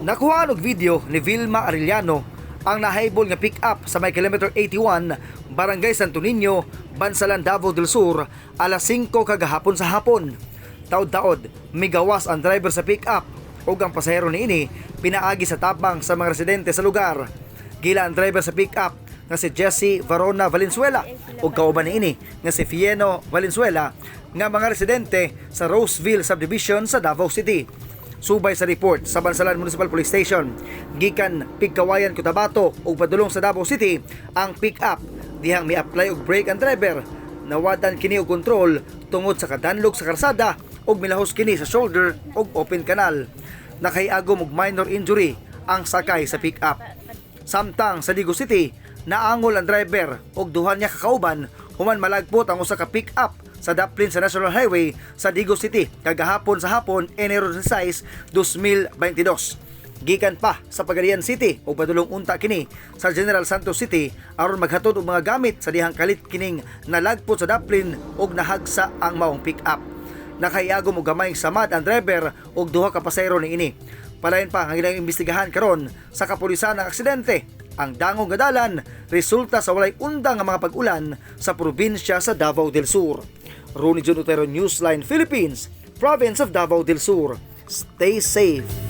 Nakuha og video ni Vilma Arellano ang nahaibol nga pick-up sa may kilometer 81, Barangay Santo Niño, Bansalan, Davao del Sur, alas 5 kagahapon sa hapon. Taod-taod, migawas ang driver sa pick-up ug ang pasahero niini pinaagi sa tabang sa mga residente sa lugar. Gila ang driver sa pick-up nga si Jesse Varona Valenzuela ug kauban niini nga si Fieno Valenzuela nga mga residente sa Roseville Subdivision sa Davao City. Subay sa report sa Bansalan Municipal Police Station, gikan Pigkawayan, Cotabato ug padulong sa Davao City ang pick-up dihang mi-apply og brake ang driver. Nawadan kini og kontrol tungod sa kadanlog sa karsada ug milahos kini sa shoulder ug open canal. Nakahiagom og minor injury ang sakay sa pick-up. Samtang sa Digo City, naangol ang driver ug duha niya kakauban human malagpot ang usa ka pick-up sa daplin sa National Highway sa Digo City kagahapon sa hapon, Enero 16, 2022. Gikan pa sa Pagadian City o padulong unta kini sa General Santos City aron maghatod og mga gamit sa dihang kalit kining nalagpot sa daplin ug nahagsa ang maong pick-up. Nakahiagom og gamayng samad ang driver ug duha ka pasahero niini. Palayon pa ang ilang imbestigahan karon sa kapulisan ng aksidente. Ang dangog nga dalan resulta sa walay undang nga mga pag-ulan sa probinsya sa Davao del Sur. Ronnie John Otero, Newsline Philippines, Province of Davao del Sur. Stay safe.